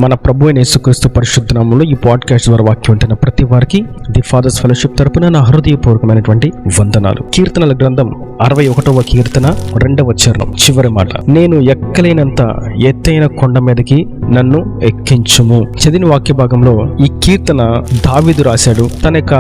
మన ప్రభు అయిన యేసుక్రీస్తు పరిశుద్ధ నామములో ఈ పాడ్కాస్ట్ ద్వారా వాక్యం వింటున్న ప్రతి వారికి ది ఫాదర్స్ ఫెలోషిప్ తరపున నా హృదయపూర్వకమైనటువంటి వందనాలు. కీర్తనల గ్రంథం 61వ కీర్తన 2వ చరణం చివరి మాట, నేను ఎక్కలేనంత ఎత్తైన కొండ మీదకి నన్ను ఎక్కించుము. చదివిన వాక్య భాగంలో ఈ కీర్తన దావీదు రాశాడు. తన యొక్క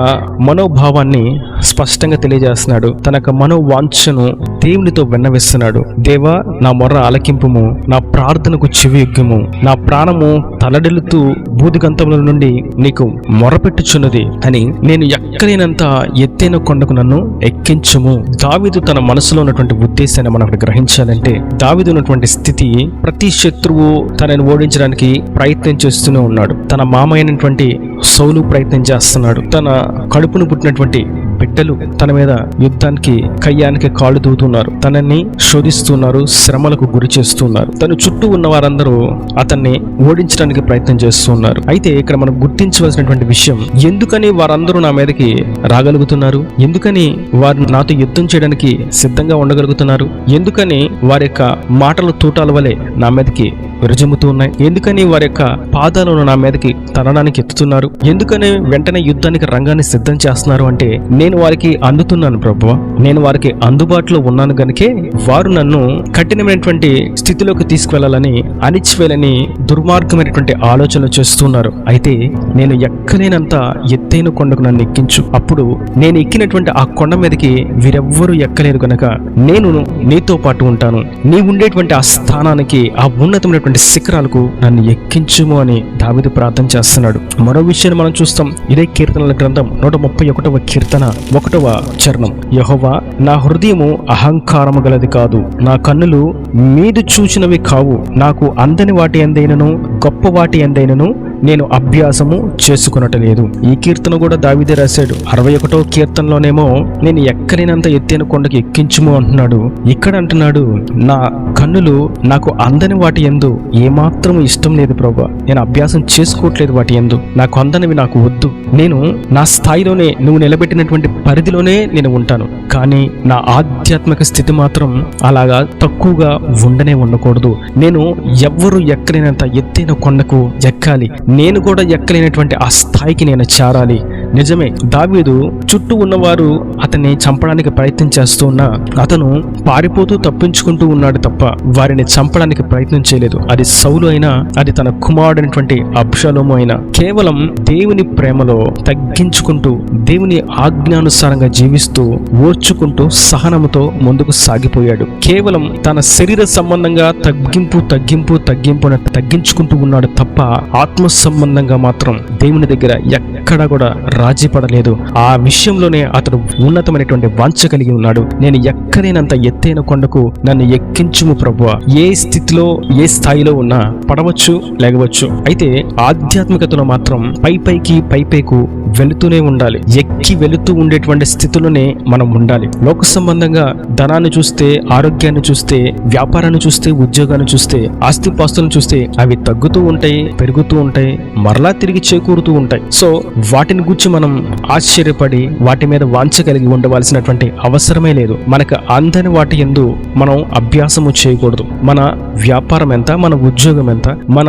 మనోభావాన్ని స్పష్టంగా తెలియజేస్తున్నాడు. తన యొక్క మనోవాంఛను దేవునితో విన్నవిస్తున్నాడు. దేవా, నా మొర్ర ఆలకింపుము, నా ప్రార్థనకు చెవియొగ్గుము. నా ప్రాణము తలడిల్లుతూ బూదిగంతముల నుండి నీకు మొరపెట్టుచున్నది అని, నేను ఎక్కలేనంత ఎత్తైన కొండకు నన్ను ఎక్కించుము. దావీదు తన మనసులో ఉన్నటువంటి ఉద్దేశాన్ని మనం అక్కడ గ్రహించాలంటే, దావీదు ఉన్నటువంటి స్థితి, ప్రతి శత్రువు తనని ఓడించడానికి ప్రయత్నం చేస్తూనే ఉన్నాడు. తన మామ అయినటువంటి సౌలు ప్రయత్నం చేస్తున్నాడు. తన కడుపును పుట్టినటువంటి బిడ్డలు తన మీద యుద్ధానికి కయ్యానికి కాళ్ళు దూతున్నారు, తనని శోధిస్తున్నారు, శ్రమలకు గురి చేస్తున్నారు. తన చుట్టూ ఉన్న వారందరూ అతన్ని ఓడించడానికి ప్రయత్నం చేస్తున్నారు. అయితే ఇక్కడ మనం గుర్తించవలసినటువంటి విషయం, ఎందుకని వారందరూ నా మీదకి రాగలుగుతున్నారు? ఎందుకని వారు నాతో యుద్ధం చేయడానికి సిద్ధంగా ఉండగలుగుతున్నారు? ఎందుకని వారి యొక్క మాటలు తూటాల వలె నా మీదకి విరజమ్ముతూ ఉన్నాయి? ఎందుకని వారి యొక్క పాదాలను నా మీదకి తనడానికి ఎత్తుతున్నారు? ఎందుకని వెంటనే యుద్ధానికి రంగాన్ని సిద్ధం చేస్తున్నారు అంటే, నేను వారికి అందుతున్నాను ప్రభువా, నేను వారికి అందుబాటులో ఉన్నాను గనుకే వారు నన్ను కఠినమైనటువంటి స్థితిలోకి తీసుకువెళ్ళాలని, అణిచివేయాలని దుర్మార్గమైనటువంటి ఆలోచనలు చేస్తున్నారు. అయితే నేను ఎక్కలేనంత ఎత్తైన కొండకు నన్ను ఎక్కించు. అప్పుడు నేను ఎక్కినటువంటి ఆ కొండ మీదకి వీరెవ్వరూ ఎక్కలేరు కనుక నేను నీతో పాటు ఉంటాను. నీ ఉండేటువంటి ఆ స్థానానికి, ఆ ఉన్నతమైనటువంటి శిఖరాలకు నన్ను ఎక్కించుము అని దావీదు ప్రార్థన చేస్తున్నాడు. మరో విషయాన్ని మనం చూస్తాం. ఇదే కీర్తనల గ్రంథం 131వ కీర్తన 1వ చరణం, యెహోవా, నా హృదయము అహంకారము గలది కాదు, నా కన్నులు మీదు చూచినవి కావు. నాకు అందని వాటి ఎందైనను గొప్ప వాటి ఎందైనను నేను అభ్యాసము చేసుకునట్లేదు. ఈ కీర్తన కూడా దావీదే రాశాడు. 61వ కీర్తనలోనేమో నేను ఎక్కలేనంత ఎత్తైన కొండకి ఎక్కించుము అంటున్నాడు. ఇక్కడ అంటున్నాడు, నా కన్నులు నాకు అందని వాటి యందు ఏమాత్రం ఇష్టం లేదు ప్రభా, నేను అభ్యాసం చేసుకోవట్లేదు వాటి యందు, నాకు అందనివి నాకు వద్దు. నేను నా స్థాయిలోనే, నువ్వు నిలబెట్టినటువంటి పరిధిలోనే నేను ఉంటాను. కానీ నా ఆధ్యాత్మిక స్థితి మాత్రం అలాగా తక్కువగా ఉండకూడదు. నేను ఎవ్వరూ ఎక్కలేనంత ఎత్తైన కొండకు ఎక్కాలి. నేను కూడా ఎక్కలేనటువంటి ఆ స్థాయికి నేను చేరాలి. నిజమే, దావీదు చుట్టూ ఉన్నవారు అతన్ని చంపడానికి ప్రయత్నం చేస్తూ ఉన్నా అతను పారిపోతూ తప్పించుకుంటూ ఉన్నాడు తప్ప వారిని చంపడానికి ప్రయత్నం చేయలేదు. అది సౌలు అయినా, అది తన కుమారుడైనటువంటి అబ్షాలోము అయినా, కేవలం దేవుని ప్రేమలో తగ్గించుకుంటూ, దేవుని ఆజ్ఞానుసారంగా జీవిస్తూ, ఓర్చుకుంటూ, సహనముతో ముందుకు సాగిపోయాడు. కేవలం తన శరీర సంబంధంగా తగ్గించుకుంటూ ఉన్నాడు తప్ప ఆత్మ సంబంధంగా మాత్రం దేవుని దగ్గర ఎక్కడా కూడా రాజీ పడలేదు. ఆ విషయంలోనే అతడు ఉన్నతమైనటువంటి వాంఛ కలిగి ఉన్నాడు. నేను ఎక్కలేనంత ఎత్తైన కొండకు నన్ను ఎక్కించుము ప్రభువా. ఏ స్థితిలో, ఏ స్థాయిలో ఉన్నా పడవచ్చు, లేగవచ్చు. అయితే ఆధ్యాత్మికతలో మాత్రం పైపైకు వెళుతూనే ఉండాలి. ఎక్కి వెళుతూ ఉండేటువంటి స్థితిలోనే మనం ఉండాలి. లోక సంబంధంగా ధనాన్ని చూస్తే, ఆరోగ్యాన్ని చూస్తే, వ్యాపారాన్ని చూస్తే, ఉద్యోగాన్ని చూస్తే, ఆస్తిపాస్తులను చూస్తే అవి తగ్గుతూ ఉంటాయి, పెరుగుతూ ఉంటాయి, మరలా తిరిగి చేకూరుతూ ఉంటాయి. సో వాటిని గురించి మనం ఆశ్చర్యపడి వాటి మీద వాంఛ కలిగి ఉండవలసినటువంటి అవసరమే లేదు. మనకు అందని వాటి యందు మనం అభ్యాసము చేయకూడదు. మన వ్యాపారం ఎంత, మన ఉద్యోగం ఎంత, మన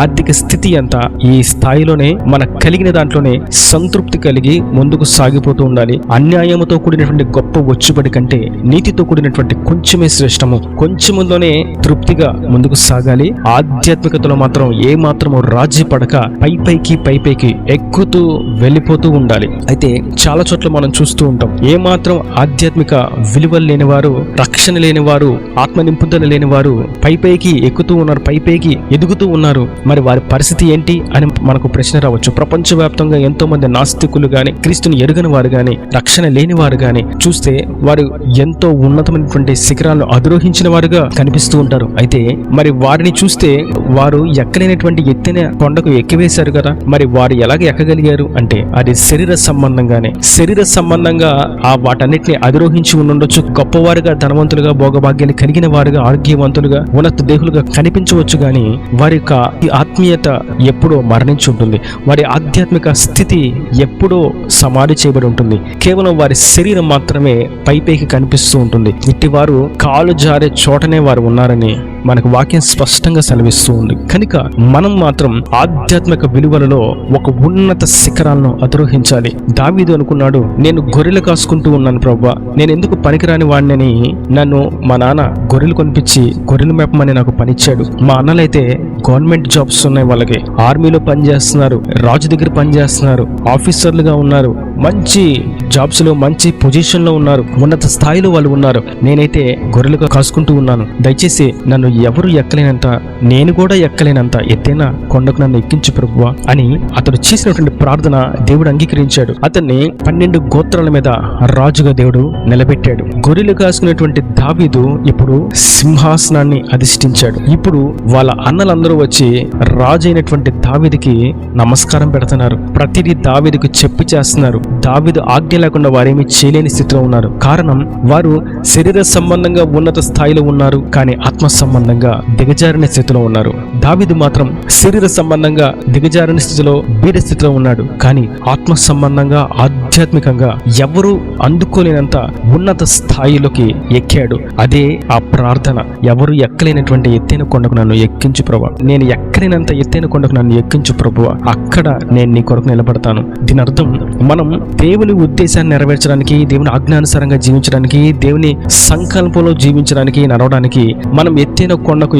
ఆర్థిక స్థితి ఎంత, ఈ స్థాయిలోనే మన కలిగిన దాంట్లోనే సంతృప్తి కలిగి ముందుకు సాగిపోతూ ఉండాలి. అన్యాయముతో కూడినటువంటి గొప్ప వచ్చుబడి కంటే నీతితో కూడినటువంటి కొంచెమే శ్రేష్టము. కొంచెములోనే తృప్తిగా ముందుకు సాగాలి. ఆధ్యాత్మికతలో మాత్రం ఏ మాత్రము రాజీ పడక పైపైకి ఎక్కుతూ వెళ్ళిపోతూ ఉండాలి. అయితే చాలా చోట్ల మనం చూస్తూ ఉంటాం, ఏ మాత్రం ఆధ్యాత్మిక విలువలు లేనివారు, రక్షణ లేనివారు, ఆత్మ నింపుదల లేనివారు పైపైకి ఎక్కుతూ ఉన్నారు, పైపైకి ఎదుగుతూ ఉన్నారు. మరి వారి పరిస్థితి ఏంటి అని మనకు ప్రశ్న రావచ్చు. ప్రపంచవ్యాప్తంగా ఎంతో మంది నాస్తికులు గాని, క్రీస్తుని ఎరుగని వారు గాని, రక్షణ లేని వారు గాని చూస్తే వారు ఎంతో ఉన్నతమైనటువంటి శిఖరాలను అధిరోహించిన వారుగా కనిపిస్తూ ఉంటారు. అయితే మరి వారిని చూస్తే వారు ఎక్కలేనటువంటి ఎత్తైన కొండకు ఎక్కివేశారు కదా, మరి వారు ఎలాగ ఎక్కగలిగారు అంటే అది శరీర సంబంధంగా ఆ వాటన్నిటిని అధిరోహించి ఉండొచ్చు. గొప్పవారుగా, ధనవంతులుగా, భోగభాగ్యాలు కలిగిన వారుగా, ఆరోగ్యవంతులుగా, ఉన్నత దేహులుగా కనిపించవచ్చు. కానీ వారి యొక్క ఆత్మీయత ఎప్పుడో మరణించి ఉంటుంది. వారి ఆధ్యాత్మిక స్థితి ఎప్పుడో సమాధి చేయబడి ఉంటుంది. కేవలం వారి శరీరం మాత్రమే పైపైకి కనిపిస్తూ ఉంటుంది. ఇట్టి వారు కాలు జారే చోటనే వారు ఉన్నారని మనకు వాక్యం స్పష్టంగా సెలవిస్తూ ఉంది. కనుక మనం మాత్రం ఆధ్యాత్మిక విలువలలో ఒక ఉన్నత శిఖరాలను అధిరోహించాలి. దావీదు అనుకున్నాడు, నేను గొర్రెలు కాసుకుంటూ ఉన్నాను ప్రభువా, నేను ఎందుకు పనికిరాని వాడిని, నన్ను మా నాన్న గొర్రెలు కొనిపించి గొర్రెలు మేపమని నాకు పనిచ్చాడు. మా అన్నలైతే గవర్నమెంట్ జాబ్స్ ఉన్నాయి, వాళ్ళకి ఆర్మీలో పనిచేస్తున్నారు, రాజు దగ్గర పనిచేస్తున్నారు, ఆఫీసర్లుగా ఉన్నారు, మంచి జాబ్స్ లో మంచి పొజిషన్ లో ఉన్నారు, ఉన్నత స్థాయిలో వాళ్ళు ఉన్నారు. నేనైతే గొర్రెలుగా కాసుకుంటూ ఉన్నాను. దయచేసి నన్ను ఎవరు ఎక్కలేనంత, నేను కూడా ఎక్కలేనంత ఎత్తైన కొండకు నన్ను ఎక్కించు ప్రభువా అని అతడు చేసినటువంటి ప్రార్థన దేవుడు అంగీకరించాడు. అతన్ని 12 గోత్రాల మీద రాజుగా దేవుడు నిలబెట్టాడు. గొర్రెలు కాసుకునేటువంటి దావీదు ఇప్పుడు సింహాసనాన్ని అధిష్ఠించాడు. ఇప్పుడు వాళ్ళ అన్నలందరూ వచ్చి రాజు అయినటువంటి దావీదుకి నమస్కారం పెడుతున్నారు. ప్రతిదీ దావీదుకు చెప్పి చేస్తున్నారు. దావీదు ఆజ్ఞ లేకుండా వారేమీ చేయలేని స్థితిలో ఉన్నారు. కారణం, వారు శరీర సంబంధంగా ఉన్నత స్థాయిలో ఉన్నారు, కానీ ఆత్మ సంబంధంగా దిగజారిన స్థితిలో ఉన్నారు. దావీదు మాత్రం శరీర సంబంధంగా దిగజారిన స్థితిలో బీద స్థితిలో ఉన్నాడు, కానీ ఆత్మ సంబంధంగా ఆధ్యాత్మికంగా ఎవరు అందుకోలేనంత ఉన్నత స్థాయిలోకి ఎక్కాడు. అదే ఆ ప్రార్థన. ఎవరు ఎక్కలేనటువంటి ఎత్తైన కొండకు నన్ను ఎక్కించు ప్రభువా, నేను ఎక్కలేనంత ఎత్తైన కొండకు నన్ను ఎక్కించు ప్రభువా, అక్కడ నేను నీ కొరకు నిలబడతాను. దీని అర్థం, మనం దేవుని ఉద్దేశాన్ని నెరవేర్చడానికి, దేవుని ఆజ్ఞానుసారంగా జీవించడానికి, దేవుని సంకల్పంలో జీవించడానికి, నడవడానికి మనం ఎత్తైన కొండకు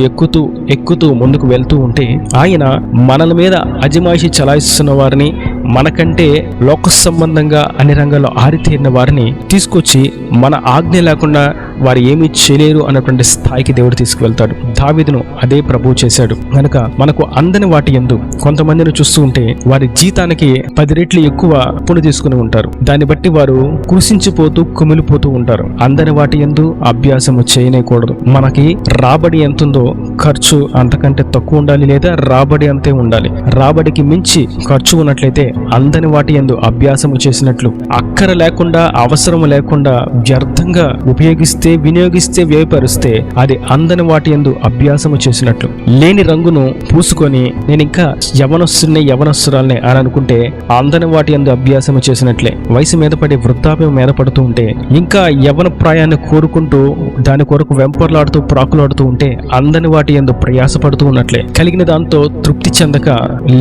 ఎక్కుతూ ముందుకు వెళ్తూ ఉంటే, ఆయన మనల మీద అజమాయిషి చలాయిస్తున్న వారిని, మనకంటే లోక సంబంధంగా అన్ని రంగాల్లో ఆరితేరిన వారిని తీసుకొచ్చి మన ఆజ్ఞ లేకుండా వారు ఏమీ చేయలేరు అన్నటువంటి స్థాయికి దేవుడు తీసుకువెళ్తాడు. దావీదును అదే ప్రభువు చేశాడు. కనుక మనకు అందని వాటి యందు కొంతమందిని చూస్తూ ఉంటే వారి జీతానికి 10 రెట్లు ఎక్కువ అప్పులు తీసుకుని ఉంటారు. దాన్ని బట్టి వారు కృషించిపోతూ కుమిలిపోతూ ఉంటారు. అందని వాటి యందు అభ్యాసము చేయనేకూడదు. మనకి రాబడి ఎంతుందో ఖర్చు అంతకంటే తక్కువ ఉండాలి, లేదా రాబడి అంతే ఉండాలి. రాబడికి మించి ఖర్చు ఉన్నట్లయితే అందని వాటి యందు అభ్యాసము చేసినట్లు, అక్కర లేకుండా అవసరము లేకుండా వ్యర్థంగా వినియోగిస్తే వ్యయపరిస్తే అది అందని వాటి యందు అభ్యాసము చేసినట్లు. లేని రంగును పూసుకొని నేను ఇంకా యవనస్తురాల్ని అని అనుకుంటే అందని వాటి యందు అభ్యాసము చేసినట్లే. వయసు మీద పడి వృద్ధాప్యం మీద పడుతూ ఉంటే, ఇంకా యవన ప్రాయాన్ని కోరుకుంటూ దాని కొరకు వెంపర్లాడుతూ ప్రాకులాడుతూ ఉంటే అందని వాటి యందు ప్రయాసపడుతూ ఉన్నట్లే. కలిగిన దాంతో తృప్తి చెందక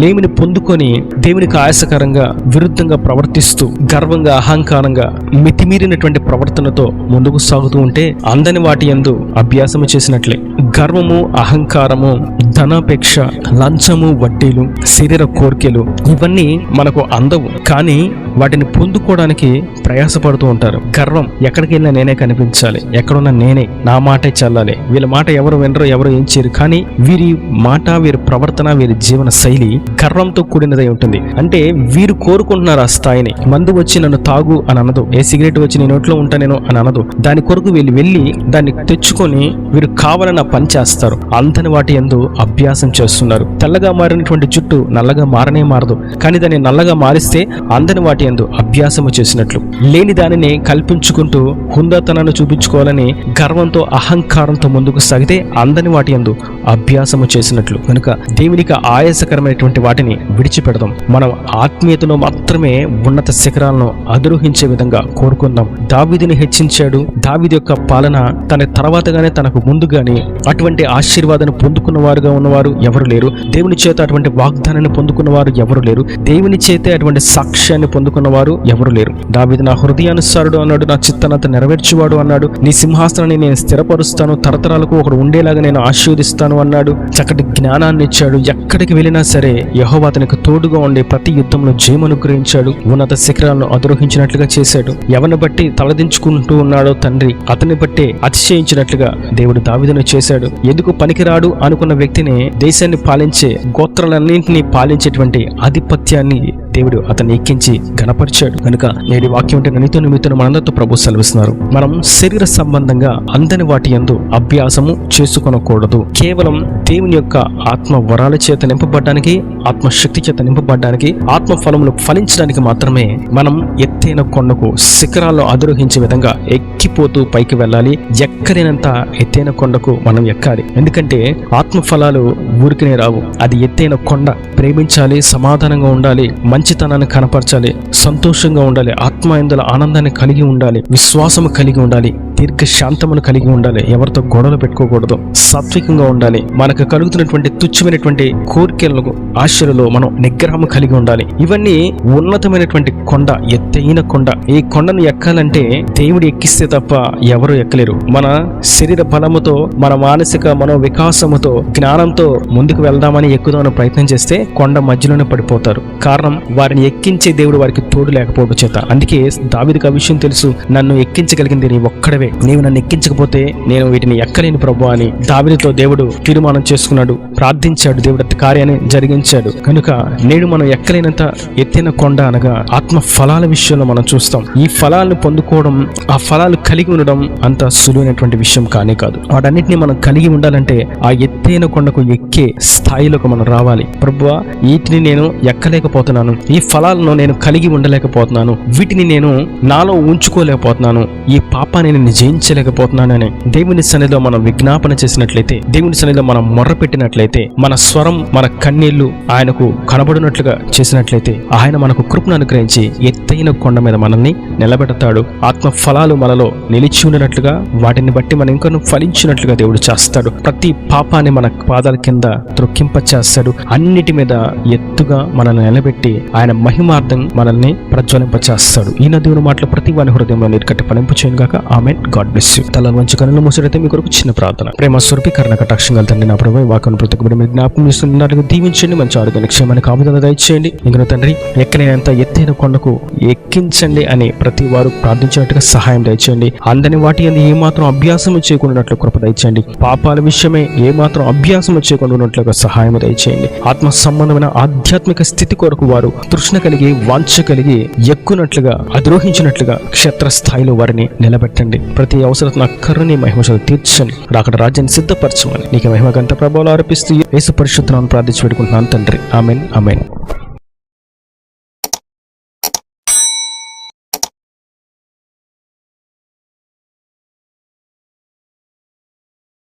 లేమిని పొందుకొని దేవునికి ఆయాసకరంగా విరుద్ధంగా ప్రవర్తిస్తూ గర్వంగా అహంకారంగా మితిమీరినటువంటి ప్రవర్తనతో ముందుకు సాగుతూ ఉంటే అందని వాటి యందు అభ్యాసము చేసినట్లే. గర్వము, అహంకారము, ధనాపేక్ష, లంచము, వడ్డీలు, శరీర కోరికలు ఇవన్నీ మనకు అందవు, కానీ వాటిని పొందుకోవడానికి ప్రయాసపడుతూ ఉంటారు. గర్వం, ఎక్కడికి వెళ్ళినా నేనే కనిపించాలి, ఎక్కడున్నా నేనే, నా మాటే చల్లాలి, వీళ్ళ మాట ఎవరు వినరు, ఎవరు ఏం చేయరు. కానీ వీరి మాట, వీరి ప్రవర్తన, వీరి జీవన శైలి గర్వంతో కూడినదై ఉంటుంది. అంటే వీరు కోరుకుంటున్నారు ఆ స్థాయిని. మందు వచ్చి నన్ను తాగు అని అనదు, ఏ సిగరెట్ వచ్చి నీ నోట్లో ఉంటా నేను అని అనదు. దాని కొరకు వీళ్ళు వెళ్ళి దాన్ని తెచ్చుకొని వీరు కావాలన్న పని చేస్తారు. అంతని వాటి యందు అభ్యాసం చేస్తున్నారు. తెల్లగా మారినటువంటి జుట్టు నల్లగా మారనే మారదు, కానీ దాన్ని నల్లగా మారిస్తే అందని వాటి యందు అభ్యాసము చేసినట్లు. లేని దానిని కల్పించుకుంటూ హుందాతనాన్ని చూపించుకోవాలని గర్వంతో అహంకారంతో ముందుకు సాగితే అందని వాటి యందు అభ్యాసము చేసినట్లు. కనుక దేవునికి ఆయాసకరమైనటువంటి వాటిని విడిచిపెడదాం. మనం ఆత్మీయతలో మాత్రమే ఉన్నత శిఖరాలను అధిరోహించే విధంగా కోరుకుందాం. దావీదుని హెచ్చించాడు. దావీదు యొక్క పాలన తన తర్వాతగానే, తనకు ముందుగానే అటువంటి ఆశీర్వాదాన్ని పొందుకున్న వారుగా ఉన్నవారు ఎవరు లేరు. దేవుని చేత అటువంటి వాగ్దానాన్ని పొందుకున్న వారు ఎవరు లేరు. దేవుని చేత అటువంటి సాక్ష్యాన్ని పొందుకున్న వారు ఎవరు లేరు. దావీదు నా హృదయానుసారుడు అన్నాడు, నా చిత్తానంత నెరవేర్చువాడు అన్నాడు, నీ సింహాసనాన్ని నేను స్థిరపరుస్తాను, తరతరాలకు ఒకడు ఉండేలాగా నేను ఆశీర్వదిస్తాను అన్నాడు. చక్కటి జ్ఞానాన్ని ఇచ్చాడు. ఎక్కడికి వెళ్ళినా సరే యెహోవా అతనికి తోడుగా ఉండి ప్రతి యుద్ధంలో జయం అనుగ్రహించాడు. ఉన్నత శిఖరాలను అధిరోహించినట్లుగా చేశాడు. ఎవరిని బట్టి తలదించుకుంటూ ఉన్నాడో తండ్రి అతన్ని బట్టే అతిశయించినట్లుగా దేవుడు దావీదును చేశాడు. ఎందుకు పనికిరాడు అనుకున్న వ్యక్తిని దేశాన్ని పాలించే, గోత్రాలన్నింటినీ పాలించేటువంటి ఆధిపత్యాన్ని దేవుడు అతన్ని ఎక్కించి ఘనపరిచాడు. కనుక నేటి వాక్యం అంటే నీతో నిమిత్తం మనందరితో ప్రభు సెలవిస్తున్నారు. మనం శరీర సంబంధంగా అందని వాటి యందు అభ్యాసము చేసుకొనకూడదు. కేవలం దేవుని యొక్క ఆత్మ వరాల చేత నింపబడ్డానికి, ఆత్మశక్తి చేత నింపబడ్డానికి, ఆత్మ ఫలములు ఫలించడానికి మాత్రమే మనం ఎత్తైన కొండకు శిఖరాల్లో అధిరోహించే విధంగా ఎక్కిపోతూ పైకి వెళ్ళాలి. ఎక్కలేనంత ఎత్తైన కొండకు మనం ఎక్కాలి. ఎందుకంటే ఆత్మ ఫలాలు ఊరికినే రావు. అది ఎత్తైన కొండ. ప్రేమించాలి, సమాధానంగా ఉండాలి, మంచితనాన్ని కనపరచాలి, సంతోషంగా ఉండాలి, ఆత్మ యందుల ఆనందాన్ని కలిగి ఉండాలి, విశ్వాసము కలిగి ఉండాలి, దీర్ఘ శాంతమును కలిగి ఉండాలి, ఎవరితో గొడవలు పెట్టుకోకూడదు, సాత్వికంగా ఉండాలి, మనకు కలుగుతున్నటువంటి తుచ్చమైనటువంటి కోరికలను ఆశలలో మనం నిగ్రహం కలిగి ఉండాలి. ఇవన్నీ ఉన్నతమైనటువంటి కొండ, ఎత్తైన కొండ. ఈ కొండను ఎక్కాలంటే దేవుడు ఎక్కిస్తే తప్ప ఎవరు ఎక్కలేరు. మన శరీర బలముతో, మన మానసిక మనో వికాసముతో, జ్ఞానంతో ముందుకు వెళ్దామని ఎక్కుదామని ప్రయత్నం చేస్తే కొండ మధ్యలోనే పడిపోతారు. కారణం, వారిని ఎక్కించే దేవుడు వారికి తోడు లేకపోవడం చేత. అందుకే దావీదుకు ఆ విషయం తెలుసు, నన్ను ఎక్కించగలిగింది నీ ఒక్కడవే, నీవు నన్ను ఎక్కించకపోతే నేను వీటిని ఎక్కలేని ప్రభు అని దావీదుతో దేవుడు తీర్మానం చేసుకున్నాడు, ప్రార్థించాడు, దేవుడు కార్యాన్ని జరిగించాడు. కనుక నేడు మనం ఎక్కలేనంత ఎత్తైన కొండ అనగా ఆత్మ ఫలాల విషయంలో మనం చూస్తాం. ఈ ఫలాలను పొందుకోవడం, ఆ ఫలాలు కలిగి ఉండడం అంత సులువైనటువంటి విషయం కానే కాదు. వాటన్నిటిని మనం కలిగి ఉండాలంటే ఆ ఎత్తైన కొండకు ఎక్కే స్థాయిలోకి మనం రావాలి. ప్రభువా, వీటిని నేను ఎక్కలేకపోతున్నాను, ఈ ఫలాలను నేను కలిగి ఉండలేకపోతున్నాను, వీటిని నేను నాలో ఉంచుకోలేకపోతున్నాను, ఈ పాపాన్ని నేను జయించలేకపోతున్నాను అని దేవుని సన్నిధిలో మనం విజ్ఞాపన చేసినట్లయితే, దేవుని సన్నిధిలో మనం మొర్ర పెట్టినట్లయితే, మన స్వరం, మన కన్నీళ్లు ఆయనకు కనబడినట్లుగా చేసినట్లయితే ఆయన మనకు కృపను అనుగ్రహించి ఎత్తైన కొండ మీద మనల్ని నిలబెడతాడు. ఆత్మ ఫలాలు మనలో నిలిచి ఉండినట్లుగా, వాటిని బట్టి మనం ఇంకా ఫలించినట్లుగా దేవుడు చేస్తాడు. ప్రతి పాపాన్ని మన పాదాల కింద త్రొక్కింప చేస్తాడు. అన్నిటి మీద ఎత్తుగా మనల్ని నిలబెట్టి ఆయన మహిమార్థం మనల్ని ప్రజ్వలింప చేస్తాడు. ఈయన దేవుని మాటలు ప్రతి వాని హృదయంలో నీరుకట్టి ఫలింపు చేయను గాక. ఆమేన్. God bless you. తల వంచి కన్నులు మూసినట్లయితే మీ కొరకు చిన్న ప్రార్థన. ప్రేమ స్వరూపి కరుణ కటాక్షం తండ్రి, నా ప్రభువే, వాక్యం ప్రతి ఒక్కటి మీరు జ్ఞాపకం చేస్తున్నట్లుగా దీవించండి, మంచి ఆరోగ్యాన్ని క్షేమాన్ని కాపుదల దయచేయండి. ఇంకా తండ్రి, ఎక్కలేనంత ఎత్తైన కొండకు ఎక్కించండి అని ప్రతి వారు ప్రార్థించినట్టుగా సహాయం దయచేయండి. అందని వాటి అందు ఏమాత్రం అభ్యాసం చేయకుండా కృప దయచేయండి. పాపాల విషయమే ఏమాత్రం అభ్యాసం చేయకుండా ఉన్నట్లుగా సహాయం దయచేయండి. ఆత్మ సంబంధమైన ఆధ్యాత్మిక స్థితి కొరకు వారు తృష్ణ కలిగి, వాంఛ కలిగి ఎక్కునట్లుగా, అద్రోహించినట్లుగా క్షేత్రస్థాయిలో వారిని నిలబెట్టండి. ప్రతి అవసరం అక్కర్ని మహిమశలు తీర్చండి. రాకడ రాజ్యాన్ని సిద్ధపరచమని నీకు మహిమగంత ప్రభావాలు ఆరోపిస్తూ యేసు పరిశుద్ధ నామమున ప్రార్థించి పెట్టుకుంటున్నాను తండ్రి. ఆమేన్. ఆమేన్.